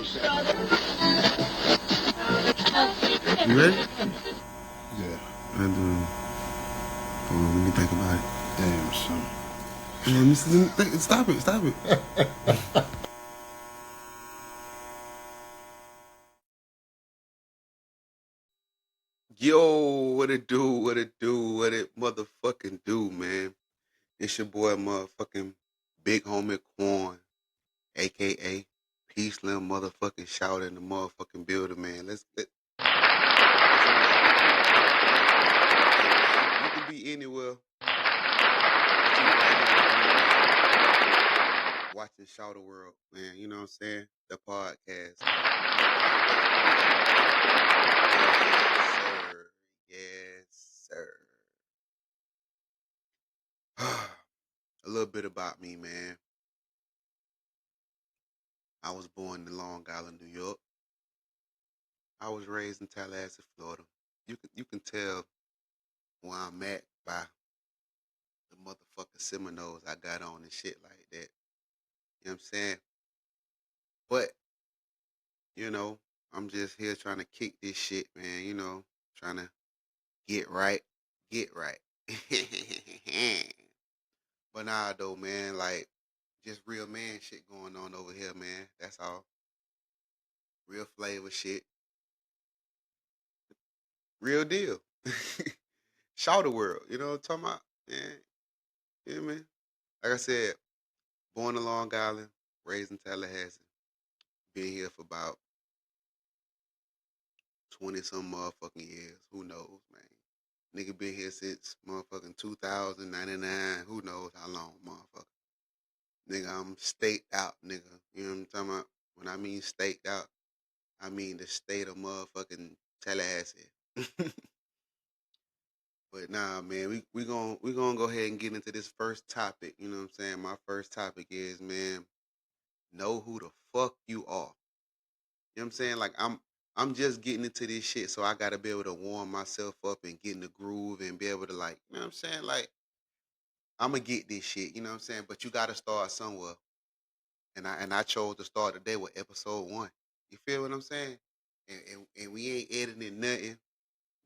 You ready? Yeah. I do. Hold on, let me think about it. Damn, son. Stop it. Yo, what it do, what it motherfucking do, man. It's your boy motherfucking Big Homie Quan, a.k.a. P Slim motherfucking Shawty in the motherfucking building, man. You can be anywhere, but you watching Shawty World, man. You know what I'm saying? The podcast. Yes, sir. A little bit about me, man. I was born in Long Island, New York. I was raised in Tallahassee, Florida. You can tell where I'm at by the motherfucking Seminoles I got on and shit like that. You know what I'm saying? But, you know, I'm just here trying to kick this shit, man. You know, trying to get right. Get right. But nah, though, man, like, just real man shit going on over here, man. That's all. Real flavor shit. Real deal. Shout the world. You know what I'm talking about? Man, you know what I mean? Like I said, born in Long Island, raised in Tallahassee. Been here for about 20 some motherfucking years. Who knows, man? Nigga been here since motherfucking 2099. Who knows how long, motherfucker. Nigga, I'm staked out, nigga. You know what I'm talking about? When I mean staked out, I mean the state of motherfucking Tallahassee. But nah, man, we gonna go ahead and get into this first topic. You know what I'm saying? My first topic is, man, know who the fuck you are. You know what I'm saying? Like I'm just getting into this shit, so I gotta be able to warm myself up and get in the groove and be able to, like, you know what I'm saying? Like, I'm gonna get this shit, you know what I'm saying? But you gotta start somewhere. And I chose to start today with episode 1. You feel what I'm saying? And we ain't editing nothing.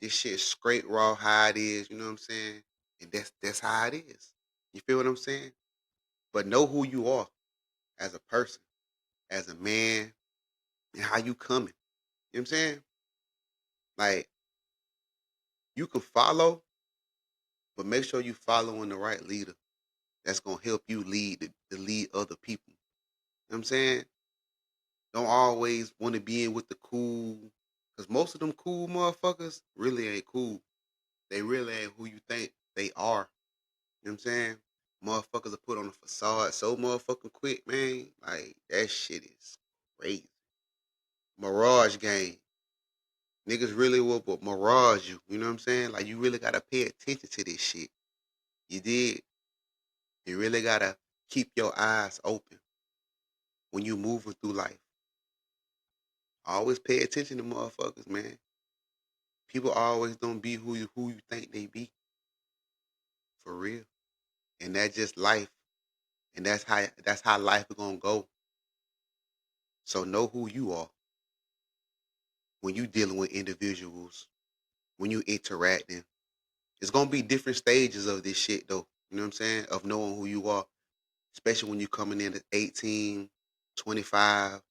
This shit straight raw how it is, you know what I'm saying? And that's how it is. You feel what I'm saying? But know who you are as a person, as a man, and how you coming. You know what I'm saying? Like, you can follow, but make sure you following the right leader that's gonna help you lead to lead other people. You know what I'm saying? Don't always want to be in with the cool, because most of them cool motherfuckers really ain't cool. They really ain't who you think they are. You know what I'm saying? Motherfuckers are put on a facade so motherfucking quick, man. Like, that shit is crazy. Mirage game. Niggas really will but mirage you. You know what I'm saying? Like, you really gotta pay attention to this shit. You did. You really gotta keep your eyes open when you moving through life. Always pay attention to motherfuckers, man. People always don't be who you think they be. For real. And that's just life. And that's how life is gonna go. So know who you are when you dealing with individuals, when you interacting. It's gonna be different stages of this shit though. You know what I'm saying? Of knowing who you are. Especially when you coming in at 18, 25,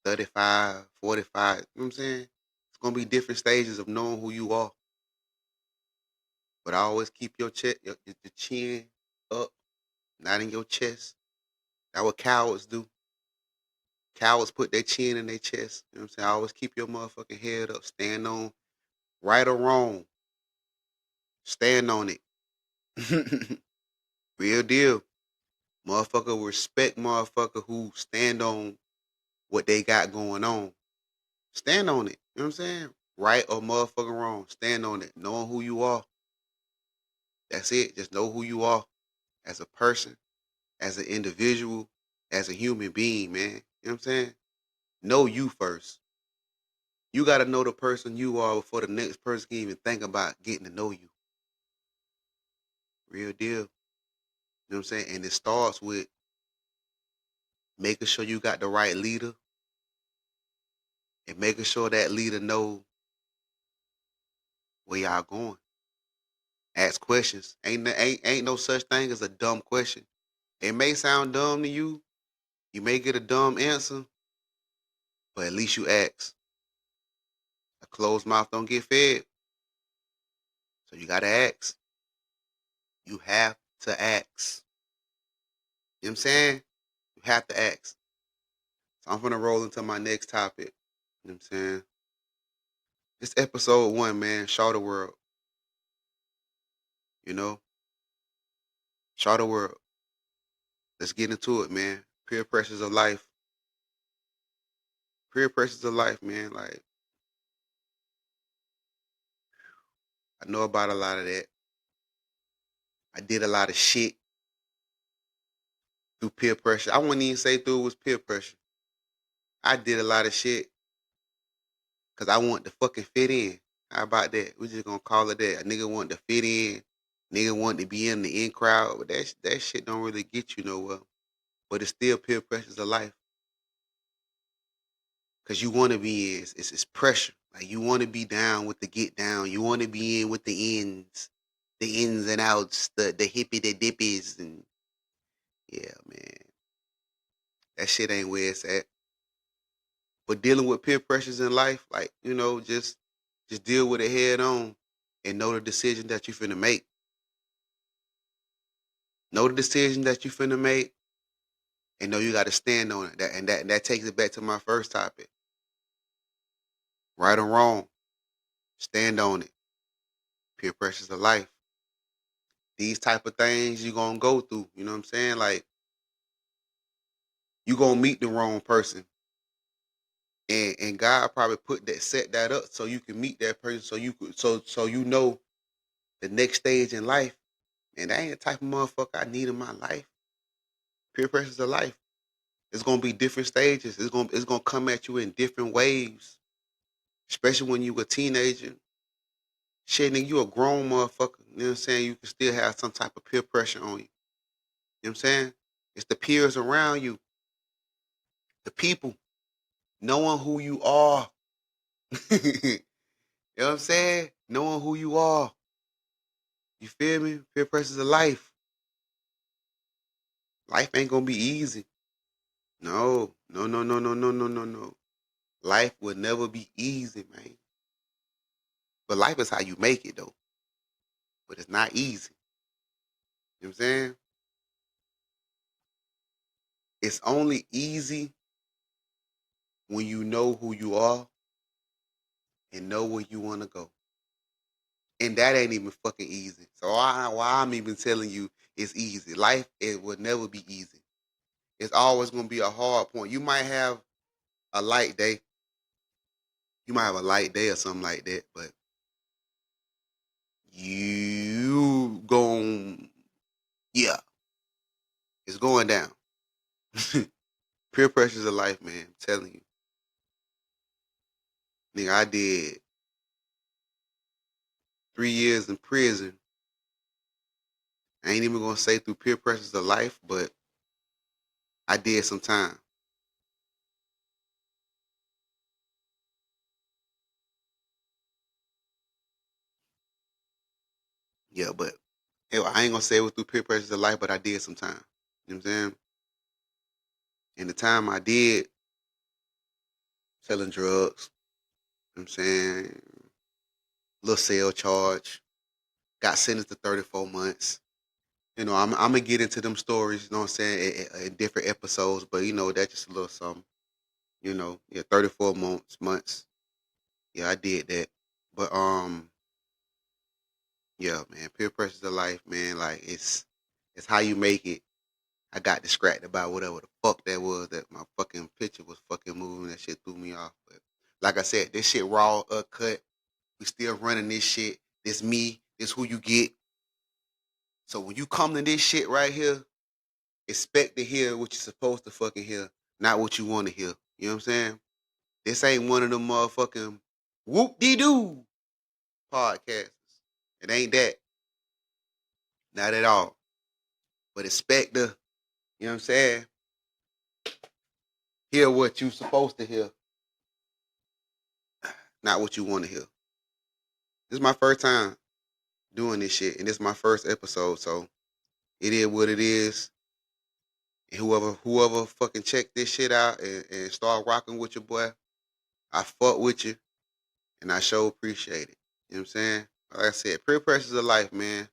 35, 45. You know what I'm saying? It's gonna be different stages of knowing who you are. But I always keep your the chin up, not in your chest. That's what cowards do. Cowards put their chin in their chest. You know what I'm saying? Always keep your motherfucking head up. Stand on right or wrong. Stand on it. Real deal. Motherfucker respect motherfucker who stand on what they got going on. Stand on it. You know what I'm saying? Right or motherfucking wrong. Stand on it. Knowing who you are. That's it. Just know who you are as a person, as an individual, as a human being, man. You know what I'm saying? Know you first. You got to know the person you are before the next person can even think about getting to know you. Real deal. You know what I'm saying? And it starts with making sure you got the right leader and making sure that leader know where y'all going. Ask questions. Ain't no such thing as a dumb question. It may sound dumb to you. You may get a dumb answer, but at least you ask. A closed mouth don't get fed. So you gotta ask. You have to ask. You know what I'm saying? You have to ask. So I'm gonna roll into my next topic. You know what I'm saying? It's episode 1, man. Shawty world. You know? Shawty world. Let's get into it, man. Peer pressures of life. Peer pressures of life, man. Like, I know about a lot of that. I did a lot of shit through peer pressure. I wouldn't even say through it was peer pressure. I did a lot of shit because I want to fucking fit in. How about that? We just gonna call it that. A nigga want to fit in. Nigga want to be in the in crowd. But that shit don't really get you nowhere. But it's still peer pressures of life. Cause you want to be in. It's pressure. Like you want to be down with the get down. You want to be in with the ins and outs, the hippie, the dippies, and yeah, man, that shit ain't where it's at. But dealing with peer pressures in life, like just deal with it head on, and know the decision that you finna make. Know the decision that you finna make, and know you got to stand on it. That takes it back to my first topic. Right or wrong, stand on it. Peer pressures of life. These type of things you gonna go through. You know what I'm saying? Like you gonna meet the wrong person, and God probably put that set that up so you can meet that person, so you could so you know the next stage in life. And that ain't the type of motherfucker I need in my life. Peer pressures of life. It's gonna be different stages. It's gonna come at you in different waves. Especially when you a teenager. Shit, nigga, you a grown motherfucker. You know what I'm saying? You can still have some type of peer pressure on you. You know what I'm saying? It's the peers around you, the people, knowing who you are. You know what I'm saying? Knowing who you are. You feel me? Peer pressures of life. Life ain't gonna be easy. No, no, no, no, no, no, no, no, no. Life will never be easy, man. But life is how you make it though. But it's not easy. You know what I'm saying? It's only easy when you know who you are and know where you want to go. And that ain't even fucking easy. So why I'm even telling you it's easy. Life, it will never be easy. It's always gonna be a hard point. You might have a light day. You might have a light day or something like that, but you gon' yeah, it's going down. Peer pressures of life, man. I'm telling you. Nigga, I did 3 years in prison. I ain't even gonna say through peer pressures of life, but I did some time. Yeah, but hell, I ain't gonna say it was through peer pressures of life, but I did some time. You know what I'm saying? And the time I did selling drugs, you know what I'm saying, little sale charge, got sentenced to 34 months. I'm gonna get into them stories, you know what I'm saying, in different episodes, but that's just a little something. Yeah, 34 months. Yeah, I did that. But yeah, man, peer pressures of life, man. Like it's how you make it. I got distracted by whatever the fuck that was. That my fucking picture was fucking moving. That shit threw me off. But like I said, this shit raw, cut. We still running this shit. This me. This who you get. So when you come to this shit right here, expect to hear what you're supposed to fucking hear, not what you want to hear. You know what I'm saying? This ain't one of them motherfucking whoop de doo podcasts. It ain't that. Not at all. But expect to, you know what I'm saying? Hear what you supposed to hear. not what you want to hear. This is my first time doing this shit, and this is my first episode, so it is what it is. And whoever fucking check this shit out and start rocking with your boy, I fuck with you, and I sure appreciate it. You know what I'm saying? Like I said, peer pressure is a life, man.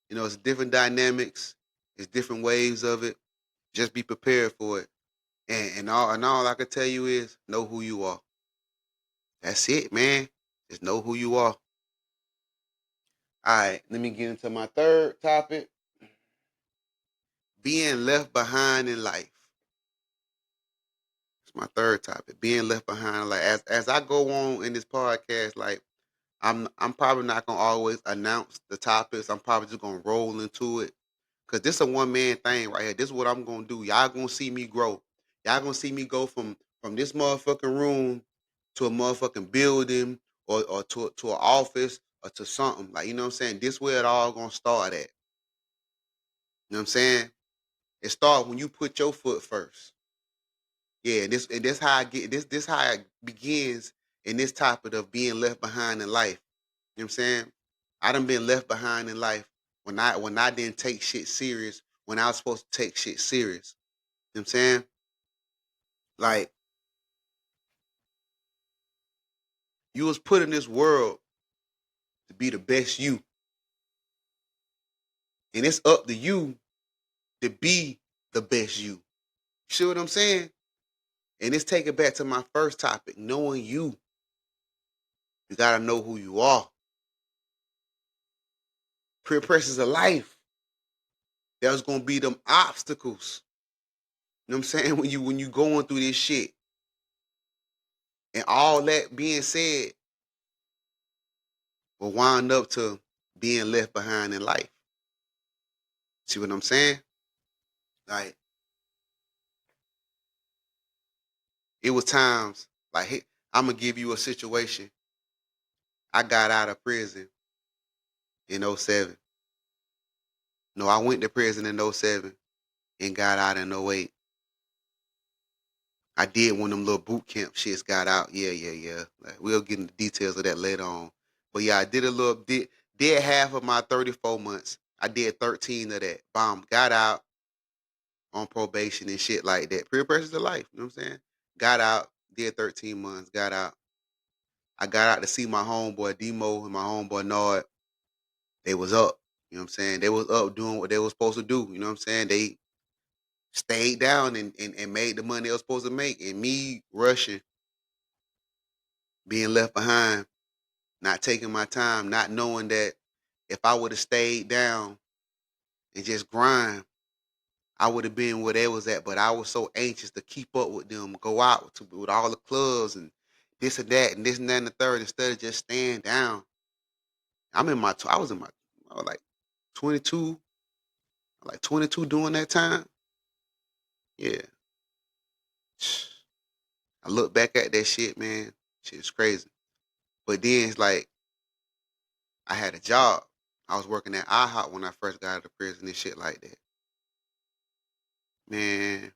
You know, it's different dynamics, it's different waves of it. Just be prepared for it. And all I can tell you is know who you are. That's it, man. Just know who you are. All right, let me get into my third topic. Being left behind in life. It's my third topic. Being left behind. Like as I go on in this podcast, like I'm probably not gonna always announce the topics. I'm probably just gonna roll into it. Cause this a one man thing right here. This is what I'm gonna do. Y'all gonna see me grow. Y'all gonna see me go from this motherfucking room to a motherfucking building or to an office or to something. Like, you know what I'm saying? This where it all gonna start at. You know what I'm saying? It start when you put your foot first. Yeah, and this how I get this how it begins in this topic of being left behind in life. You know what I'm saying? I done been left behind in life when I didn't take shit serious when I was supposed to take shit serious. You know what I'm saying? Like you was put in this world to be the best you. And it's up to you to be the best you. You see what I'm saying? And it's taking back to my first topic, knowing you. You gotta know who you are. Peer pressures of life. There's gonna be them obstacles. You know what I'm saying? When you going through this shit. And all that being said will wind up to being left behind in life. See what I'm saying? Like it was times like hey, I'm gonna give you a situation. I got out of prison in '07. No, I went to prison in '07 and got out in '08. I did one of them little boot camp shits, got out. Yeah, yeah, yeah. Like, we'll get into details of that later on. But yeah, I did a little did half of my 34 months. I did 13 of that. Bomb. Got out on probation and shit like that. Peer pressure's the life. You know what I'm saying? Got out, did 13 months, got out. I got out to see my homeboy Demo and my homeboy Nord. They was up. You know what I'm saying? They was up doing what they was supposed to do. You know what I'm saying? They stayed down and made the money they was supposed to make. And me rushing, being left behind, not taking my time, not knowing that if I would have stayed down and just grind, I would have been where they was at. But I was so anxious to keep up with them, go out with all the clubs and this and that and this and that and the third instead of just staying down. I was in my, I was like 22, like 22 during that time. Yeah. I look back at that shit, man. Shit's crazy. But then it's like I had a job. I was working at IHOP when I first got out of prison and shit like that. Man,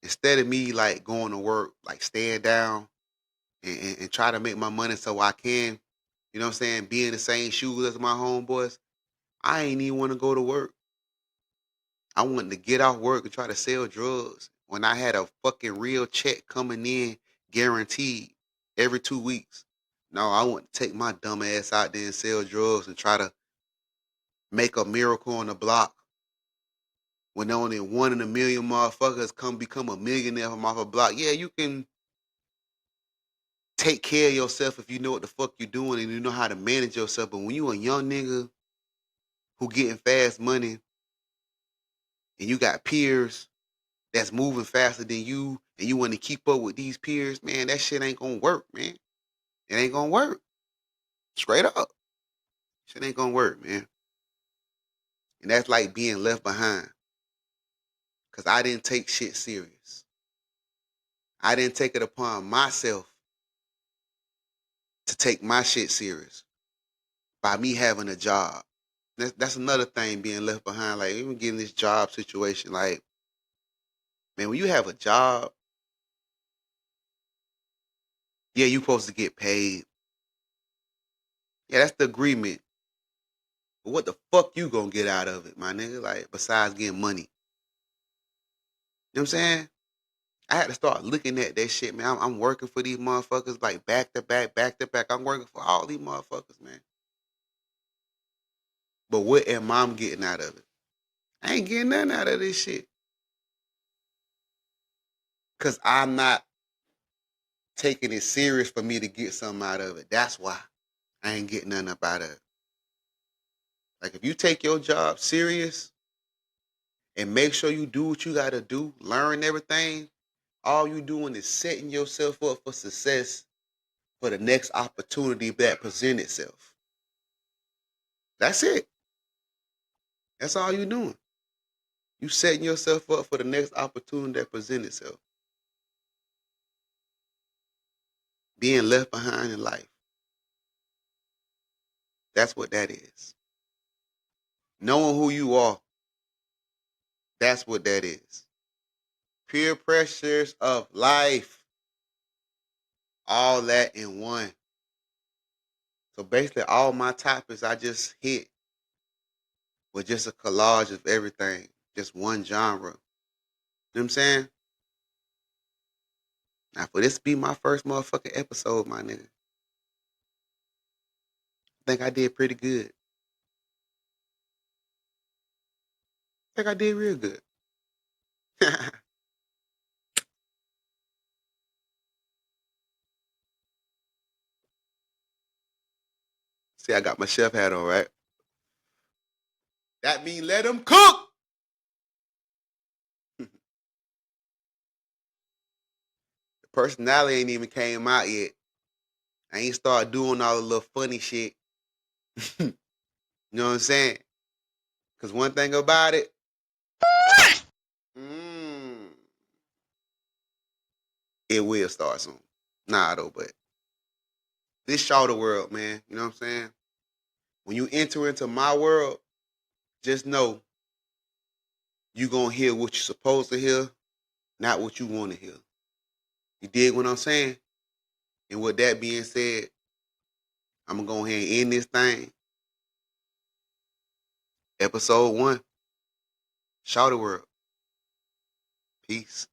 instead of me like going to work, like staying down and try to make my money so I can, you know what I'm saying, be in the same shoes as my homeboys, I ain't even want to go to work. I wanted to get off work and try to sell drugs when I had a fucking real check coming in guaranteed every 2 weeks. No, I want to take my dumb ass out there and sell drugs and try to make a miracle on the block when only one in a million motherfuckers come become a millionaire from off a block. Yeah, you can take care of yourself if you know what the fuck you're doing and you know how to manage yourself. But when you a young nigga who getting fast money and you got peers that's moving faster than you and you want to keep up with these peers, man, that shit ain't gonna work, man. It ain't gonna work. Straight up. Shit ain't gonna work, man. And that's like being left behind. Cause I didn't take shit serious. I didn't take it upon myself to take my shit serious by me having a job. That's another thing being left behind. Like even getting this job situation, like man, when you have a job, Yeah, you supposed to get paid. Yeah, that's the agreement. But what the fuck you gonna get out of it, my nigga? Like, besides getting money. You know what I'm saying? I had to start looking at that shit, man. I'm working for these motherfuckers like back to back, back to back. I'm working for all these motherfuckers, man. But what am I getting out of it? I ain't getting nothing out of this shit. Cause I'm not taking it serious for me to get something out of it. That's why I ain't getting nothing up out of it. Like if you take your job serious and make sure you do what you gotta do, learn everything, all you doing is setting yourself up for success for the next opportunity that present itself. That's it. That's all you doing. You setting yourself up for the next opportunity that present itself. Being left behind in life. That's what that is. Knowing who you are. That's what that is. Peer pressures of life. All that in one. So basically all my topics I just hit with just a collage of everything. Just one genre. You know what I'm saying? Now for this to be my first motherfucking episode, my nigga. I think I did pretty good. I think I did real good. See, I got my chef hat on, right? That mean let them cook. The personality ain't even came out yet. I ain't started doing all the little funny shit. You know what I'm saying? Cause one thing about it, mm, it will start soon. Nah though, but this Shawty world, man. You know what I'm saying? When you enter into my world, just know you gonna hear what you're supposed to hear, not what you want to hear. You dig what I'm saying? And with that being said, I'm gonna go ahead and end this thing. Episode 1, Shawty World. Peace.